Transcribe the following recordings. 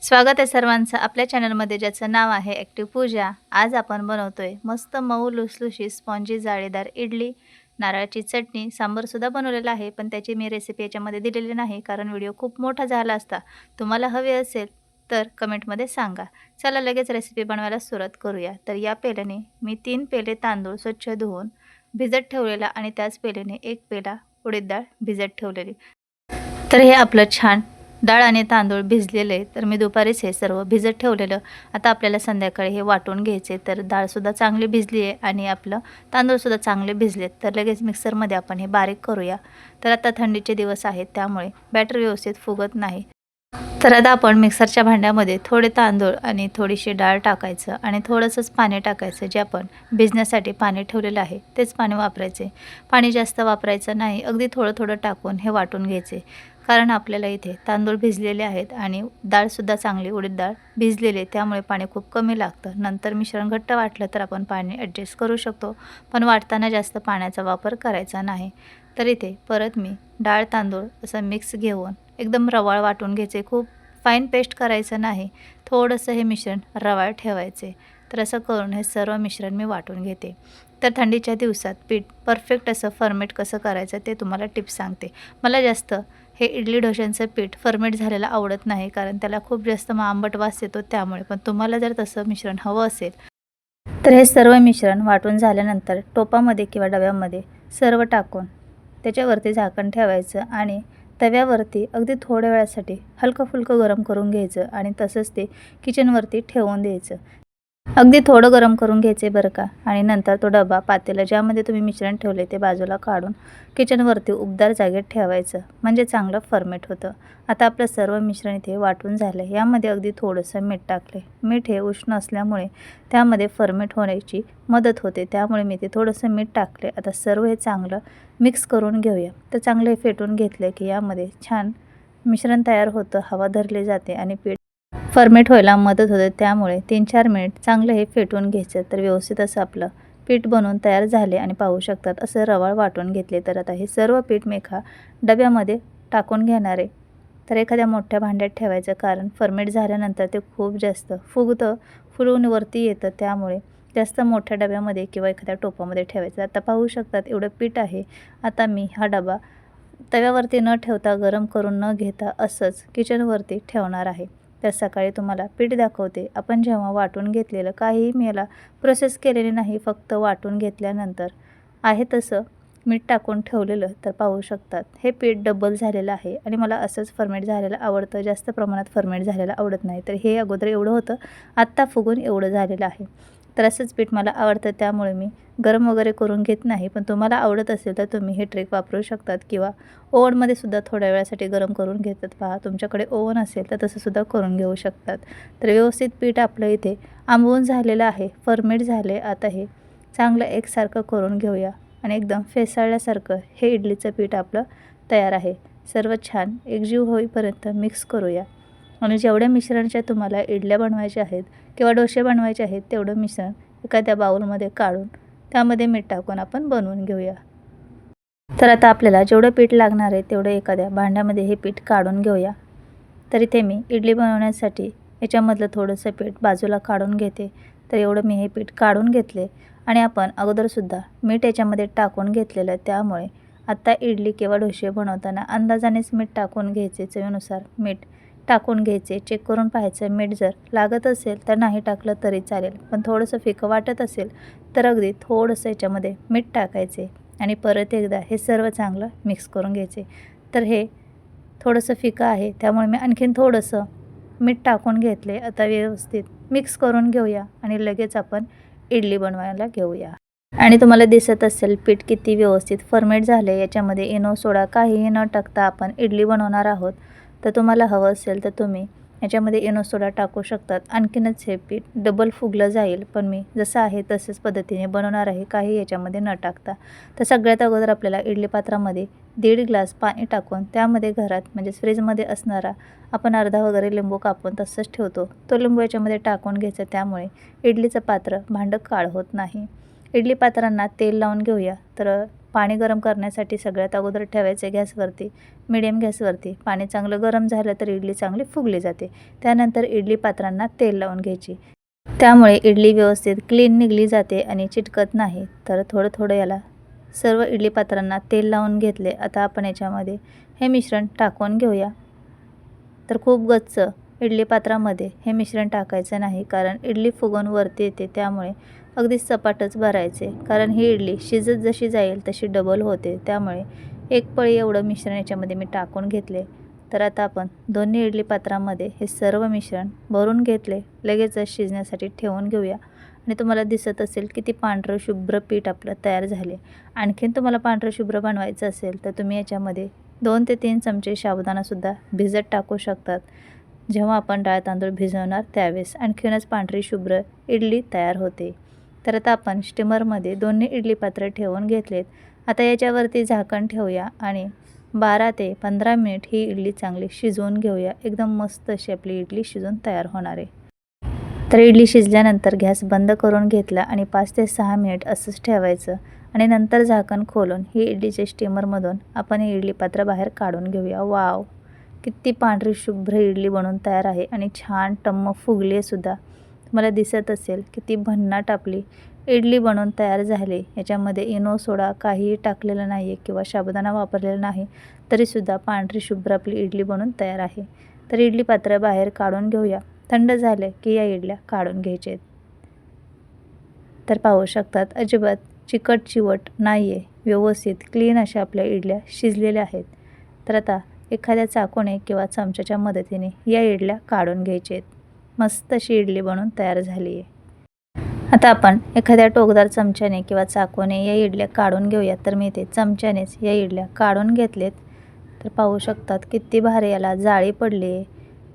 स्वागत आहे सर्वांचं आपल्या चॅनलमध्ये, ज्याचं नाव आहे ॲक्टिव्ह पूजा. आज आपण बनवतोय मस्त मऊ लुसलुशीत स्पॉन्जी जाळीदार इडली, नारळाची चटणी, सांबारसुद्धा बनवलेला आहे. पण त्याची मी रेसिपी याच्यामध्ये दिलेली नाही, कारण व्हिडिओ खूप मोठा झाला असता. तुम्हाला हवे असेल तर कमेंटमध्ये सांगा. चला लगेच रेसिपी बनवायला सुरुवात करूया. तर या पेल्याने मी 3 पेले तांदूळ स्वच्छ धुवून भिजत ठेवलेला आणि त्याच पेल्याने 1 पेला उडीद डाळ भिजत ठेवलेली. तर हे आपलं छान डाळ आणि तांदूळ भिजलेले, तर मी दुपारीच हे सर्व भिजत ठेवलेलं. आता आपल्याला संध्याकाळी हे वाटून घ्यायचे. तर डाळसुद्धा चांगली भिजली आहे आणि आपलं तांदूळसुद्धा चांगले भिजलेत. तर लगेच मिक्सरमध्ये आपण हे बारीक करूया. तर आता थंडीचे दिवस आहेत, त्यामुळे बॅटर व्यवस्थित फुगत नाही. तर आता आपण मिक्सरच्या भांड्यामध्ये थोडे तांदूळ आणि थोडीशी डाळ टाकायचं आणि थोडंसंच पाणी टाकायचं. जे आपण भिजण्यासाठी पाणी ठेवलेलं आहे तेच पाणी वापरायचे. पाणी जास्त वापरायचं नाही, अगदी थोडं थोडं टाकून हे वाटून घ्यायचे. कारण आपल्याला इथे तांदूळ भिजलेले आहेत आणि डाळसुद्धा चांगली उडीद डाळ भिजलेली, त्यामुळे पाणी खूप कमी लागतं. नंतर मिश्रण घट्ट वाटलं तर आपण पाणी ॲडजस्ट करू शकतो, पण वाटताना जास्त पाण्याचा वापर करायचा नाही. तर इथे परत मी डाळ तांदूळ असं मिक्स घेऊन एकदम रवाळ वाटून घ्यायचे. खूप फाईन पेस्ट करायचं नाही, थोडंसं हे मिश्रण रवाळ ठेवायचे. तर असं करून हे सर्व मिश्रण मी वाटून घेते. तर थंडीच्या दिवसात पीठ परफेक्ट असं फर्मेट कसं करायचं ते तुम्हाला टिप्स सांगते. मला जास्त हे इडली डोशांचं पीठ फर्मेट झालेलं आवडत नाही, कारण त्याला खूप जास्त आंबट वास येतो त्यामुळे. पण तुम्हाला जर तसं मिश्रण हवं असेल तर हे सर्व मिश्रण वाटून झाल्यानंतर टोपामध्ये किंवा डब्यामध्ये सर्व टाकून त्याच्यावरती झाकण ठेवायचं आणि तव्यावरती अगदी थोड्या वेळासाठी हलकं फुलकं गरम करून घ्यायचं आणि तसंच ते किचनवरती ठेवून द्यायचं. अगदी थोडं गरम करून घ्यायचे बरं का. आणि नंतर तो डबा पातेलं ज्यामध्ये तुम्ही मिश्रण ठेवले ते बाजूला काढून किचनवरती उबदार जागेत ठेवायचं, म्हणजे चांगलं फर्मेट होतं. आता आपलं सर्व मिश्रण इथे वाटून झालं. यामध्ये अगदी थोडंसं मीठ टाकले. मीठ हे उष्ण असल्यामुळे त्यामध्ये फर्मेट होण्याची मदत होते, त्यामुळे मी ते थोडंसं मीठ टाकले. आता सर्व हे चांगलं मिक्स करून घेऊया. तर चांगलं हे फेटून घेतलं की यामध्ये छान मिश्रण तयार होतं, हवा धरली जाते आणि पीठ फर्मेट व्हायला मदत होते. त्यामुळे 3-4 मिनिट चांगलं हे फेटून घ्यायचं. तर व्यवस्थित असं आपलं पीठ बनवून तयार झाले आणि पाहू शकतात असं रवाळ वाटून घेतले. तर आता हे सर्व पीठ मी एका डब्यामध्ये टाकून घेणार आहे. तर एखाद्या मोठ्या भांड्यात ठेवायचं, कारण फर्मेट झाल्यानंतर ते खूप जास्त फुगतं, फुलून वरती येतं. त्यामुळे जास्त मोठ्या डब्यामध्ये किंवा एखाद्या टोपामध्ये ठेवायचं. आता पाहू शकतात एवढं पीठ आहे. आता मी हा डबा तव्यावरती न ठेवता, गरम करून न घेता असंच किचनवरती ठेवणार आहे. तर सकाळी तुम्हाला पीठ दाखवते. आपण जेव्हा वाटून घेतलेलं, काहीही मी याला प्रोसेस केलेली नाही, फक्त वाटून घेतल्यानंतर आहे तसं मीठ टाकून ठेवलेलं. तर पाहू शकतात हे पीठ डबल झालेलं आहे आणि मला असंच फर्मेट झालेलं आवडतं, जास्त प्रमाणात फर्मेट झालेलं आवडत नाही. तर हे अगोदर एवढं होतं, आत्ता फुगून एवढं झालेलं आहे. तर असंच पीठ मला आवडतं, त्यामुळे मी गरम वगैरे करून घेत नाही. पण तुम्हाला आवडत असेल तर तुम्ही हे ट्रिक वापरू शकतात किंवा ओव्हनमध्ये सुद्धा थोड्या वेळासाठी गरम करून घेतात. पहा, तुमच्याकडे ओव्हन असेल तर तसंसुद्धा करून घेऊ शकतात. तर व्यवस्थित पीठ आपलं इथे आंबवून झालेलं आहे, फर्मेट झाले. आता हे चांगलं एकसारखं करून घेऊया आणि एकदम फेसाळल्यासारखं हे इडलीचं पीठ आपलं तयार आहे. सर्व छान एकजीव होईपर्यंत मिक्स करूया आणि जेवढ्या मिश्रणाच्या तुम्हाला इडल्या बनवायच्या आहेत किंवा डोसे बनवायचे आहेत तेवढं मिश्रण एखाद्या बाउलमध्ये काढून त्यामध्ये मीठ टाकून आपण बनवून घेऊया. तर आता आपल्याला जेवढं पीठ लागणार आहे तेवढं एखाद्या भांड्यामध्ये हे पीठ काढून घेऊया. तर इथे मी इडली बनवण्यासाठी याच्यामधलं थोडंसं पीठ बाजूला काढून घेते. तर एवढं मी हे पीठ काढून घेतले आणि आपण अगोदरसुद्धा मीठ याच्यामध्ये टाकून घेतलेलं, त्यामुळे आत्ता इडली किंवा डोसे बनवताना अंदाजानेच मीठ टाकून घ्यायचे. चवीनुसार मीठ टाकून घ्यायचे. चेक करून पाहायचं, मीठ जर लागत असेल तर नाही टाकलं तरी चालेल, पण थोडंसं फिकं वाटत असेल तर अगदी थोडंसं याच्यामध्ये मीठ टाकायचे आणि परत एकदा हे सर्व चांगलं मिक्स करून घ्यायचे. तर हे थोडंसं फिकं आहे, त्यामुळे मी आणखीन थोडंसं मीठ टाकून घेतले. आता व्यवस्थित मिक्स करून घेऊया आणि लगेच आपण इडली बनवायला घेऊया. आणि तुम्हाला दिसत असेल पीठ किती व्यवस्थित फर्मेट झाले. याच्यामध्ये इनो सोडा काहीही न टाकता आपण इडली बनवणार आहोत. तर तुम्हाला हवं असेल तर तुम्ही याच्यामध्ये इनो सोडा टाकू शकतात. आणखीनच हे पीठ डबल फुगलं जाईल, पण मी जसं आहे तसंच पद्धतीने बनवणार आहे, काही याच्यामध्ये न टाकता. तर सगळ्यात अगोदर आपल्याला इडली पात्रामध्ये 1.5 ग्लास पाणी टाकून त्यामध्ये घरात म्हणजेच फ्रीजमध्ये असणारा आपण अर्धा वगैरे लिंबू कापून तसंच ठेवतो, तो लिंबू याच्यामध्ये टाकून घ्यायचा. त्यामुळे इडलीचं पात्र भांडं काळ होत नाही. इडली पात्रांना तेल लावून घेऊया. तर पाणी गरम करण्यासाठी सगळ्यात अगोदर ठेवायचे गॅसवरती, मिडियम गॅसवरती. पाणी चांगलं गरम झालं तर इडली चांगली फुगली जाते. त्यानंतर इडली पात्रांना तेल लावून घ्यायची. त्यामुळे इडली व्यवस्थित क्लीन निघली जाते आणि चिटकत नाही. तर थोडं थोडं याला सर्व इडली पात्रांना तेल लावून घेतले. आता आपण याच्यामध्ये हे मिश्रण टाकून घेऊया. तर खूप गच्च इडली पात्रामध्ये हे मिश्रण टाकायचं नाही, कारण इडली फुगून वरती येते. त्यामुळे अगदी सपाटच भरायचे, कारण ही इडली शिजत जशी जाईल तशी डबल होते. त्यामुळे एक पळी एवढं मिश्रण याच्यामध्ये मी टाकून घेतले. तर आता आपण दोन्ही इडली पात्रामध्ये हे सर्व मिश्रण भरून घेतले. लगेचच शिजण्यासाठी ठेवून घेऊया. आणि तुम्हाला दिसत असेल किती पांढरं शुभ्र पीठ आपलं तयार झाले. आणखीन तुम्हाला पांढरं शुभ्र बनवायचं असेल तर तुम्ही याच्यामध्ये 2 ते 3 चमचे साबुदाणासुद्धा भिजत टाकू शकतात. जेव्हा आपण डाळ तांदूळ भिजवणार त्यावेळेस आणखीनच पांढरी शुभ्र इडली तयार होते. तर आता आपण स्टीमरमध्ये दोन्ही इडली पात्र ठेवून घेतलेत. आता याच्यावरती झाकण ठेवूया आणि 12 ते 15 मिनिट ही इडली चांगली शिजवून घेऊया. एकदम मस्त अशी आपली इडली शिजून तयार होणार आहे. तर इडली शिजल्यानंतर गॅस बंद करून घेतला आणि 5 ते 6 मिनिट असंच ठेवायचं आणि नंतर झाकण खोलून ही इडलीच्या स्टीमरमधून आपण ही इडली पात्र बाहेर काढून घेऊया. वाव, किती पांढरी शुभ्र इडली बनवून तयार आहे आणि छान टम्म फुगली आहे सुद्धा. तुम्हाला दिसत असेल किती भन्नाट आपली इडली बनवून तयार झाली. याच्यामध्ये इनो सोडा काहीही टाकलेलं नाही आहे किंवा साबुदाणा वापरलेला नाही, तरीसुद्धा पांढरी शुभ्र आपली इडली बनवून तयार आहे. तर इडली पात्र बाहेर काढून घेऊया. थंड झाले की या इडल्या काढून घ्यायचे. तर पाहू शकतात अजिबात चिकट चिवट नाही आहे, व्यवस्थित क्लीन अशा आपल्या इडल्या शिजलेल्या आहेत. तर आता एखाद्या चाकूने किंवा चमच्याच्या मदतीने या इडल्या काढून घ्यायच्या आहेत. मस्त अशी इडली बनवून तयार झाली आहे. आता आपण एखाद्या टोकदार चमच्याने किंवा चाकूने या इडल्या काढून घेऊया. तर मी इथे चमच्यानेच या इडल्या काढून घेतलेत. तर पाहू शकतात किती भारी याला जाळी पडली आहे.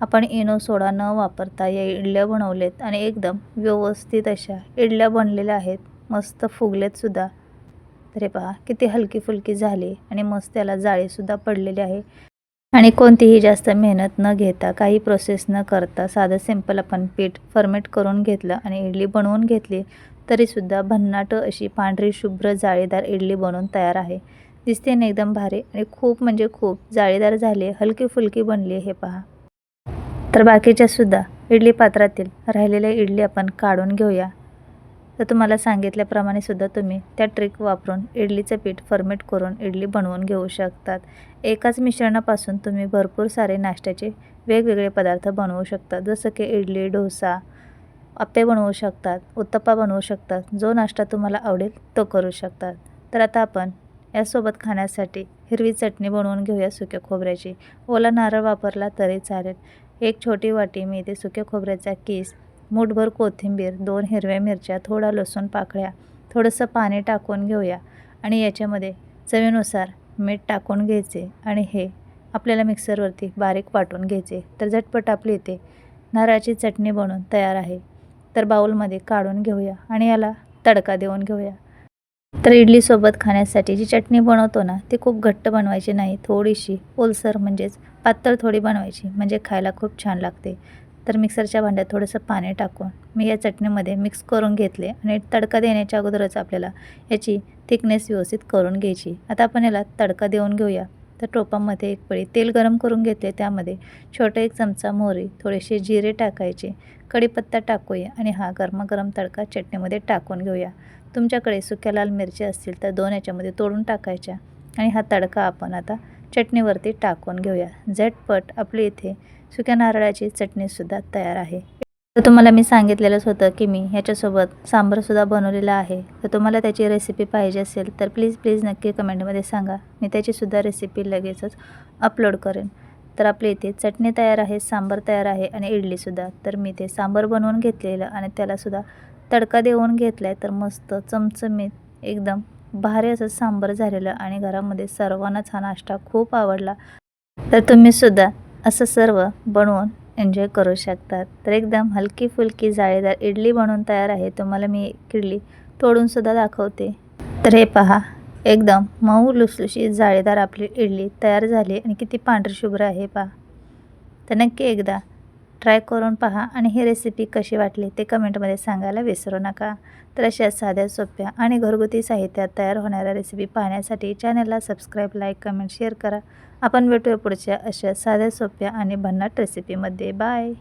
आपण इनो सोडा न वापरता या इडल्या बनवलेत आणि एकदम व्यवस्थित अशा इडल्या बनलेल्या आहेत. मस्त फुगलेत सुद्धा. तर हे पहा किती हलकी फुलकी झाली आणि मस्त याला जाळीसुद्धा पडलेली आहे. आणि कोणतीही जास्त मेहनत न घेता, काही प्रोसेस न करता साधं सिंपल आपण पीठ फर्मेट करून घेतलं आणि इडली बनवून घेतली, तरीसुद्धा भन्नाट अशी पांढरी शुभ्र जाळीदार इडली बनवून तयार आहे. दिसते ना एकदम भारी आणि खूप म्हणजे खूप जाळीदार झाली, हलकी फुलकी बनली हे पहा. तर बाकीच्यासुद्धा इडली पात्रातील राहिलेल्या इडली आपण काढून घेऊया. तर तुम्हाला सांगितल्याप्रमाणे सुद्धा तुम्ही त्या ट्रिक वापरून इडलीचं पीठ फर्मेट करून इडली बनवून घेऊ शकतात. एकाच मिश्रणापासून तुम्ही भरपूर सारे नाश्त्याचे वेगवेगळे पदार्थ बनवू शकता. जसं की इडली, डोसा, आप्पे बनवू शकतात, उत्तप्पा बनवू शकतात. जो नाश्ता तुम्हाला आवडेल तो करू शकतात. तर आता आपण यासोबत खाण्यासाठी हिरवी चटणी बनवून घेऊया सुक्या खोबऱ्याची. ओला नारळ वापरला तरी चालेल. एक छोटी वाटी मी इथे सुक्या खोबऱ्याचा किस, मूठभर कोथिंबीर, 2 हिरव्या मिरच्या, थोडा लसूण पाकळ्या, थोडंसं पाणी टाकून घेऊया आणि याच्यामध्ये चवीनुसार मीठ टाकून घ्यायचे आणि हे आपल्याला मिक्सरवरती बारीक वाटून घ्यायचे. तर झटपट आपली इथे नारळाची चटणी बनवून तयार आहे. तर बाउलमध्ये काढून घेऊया आणि याला तडका देऊन घेऊया. तर इडलीसोबत खाण्यासाठी जी चटणी बनवतो ना, ती खूप घट्ट बनवायची नाही, थोडीशी ओलसर म्हणजेच पातळ थोडी बनवायची, म्हणजे खायला खूप छान लागते. तर मिक्सरच्या भांड्यात थोडंसं पाणी टाकून मी या चटणीमध्ये मिक्स करून घेतले आणि तडका देण्याच्या अगोदरच आपल्याला याची थिकनेस व्यवस्थित करून घ्यायची. आता आपण याला तडका देऊन घेऊया. तर टोपामध्ये एक पळी तेल गरम करून घेतले. त्यामध्ये छोटा 1 चमचा मोहरी, थोडेसे जिरे टाकायचे, कढीपत्ता टाकूया आणि हा गरमागरम तडका चटणीमध्ये टाकून घेऊया. तुमच्याकडे सुक्या लाल मिरच्या असतील तर 2 याच्यामध्ये तोडून टाकायच्या आणि हा तडका आपण आता चटणीवरती टाकून घेऊया. झटपट आपली इथे सुक्या नारळाची चटणीसुद्धा तयार आहे. तर तुम्हाला मी सांगितलेलंच होतं की मी ह्याच्यासोबत सांबारसुद्धा बनवलेला आहे. तर तुम्हाला त्याची रेसिपी पाहिजे असेल तर प्लीज नक्की कमेंटमध्ये सांगा. मी त्याचीसुद्धा रेसिपी लगेचच अपलोड करेन. तर आपली इथे चटणी तयार आहे, सांबार तयार आहे आणि इडलीसुद्धा. तर मी ते सांबार बनवून घेतलेलं आणि त्यालासुद्धा तडका देऊन घेतला आहे. तर मस्त चमचमीत एकदम भारी असं सांबार झालेलं आणि घरामध्ये सर्वांनाच हा नाश्ता खूप आवडला. तर तुम्हीसुद्धा असं सर्व बनवून एन्जॉय करू शकतात. तर एकदम हलकी फुलकी जाळीदार इडली बनवून तयार आहे. तुम्हाला मी एक इडली तोडूनसुद्धा दाखवते. तर हे पहा, एकदम मऊ लुसलुशीत जाळीदार आपली इडली तयार झाली आणि किती पांढरी शुभ्र आहे पहा. तर नक्की एकदा ट्राय करून पहा आणि ही रेसिपी कशी वाटली ते कमेंटमध्ये सांगायला विसरू नका. तर अशा साध्या, सोप्या आणि घरगुती साहित्यात तयार होणाऱ्या रेसिपी पाहण्यासाठी चॅनलला सबस्क्राईब, लाईक, कमेंट, शेअर करा. आपण भेटूया पुढच्या अशा साध्या, सोप्या आणि भन्नाट रेसिपीमध्ये. बाय.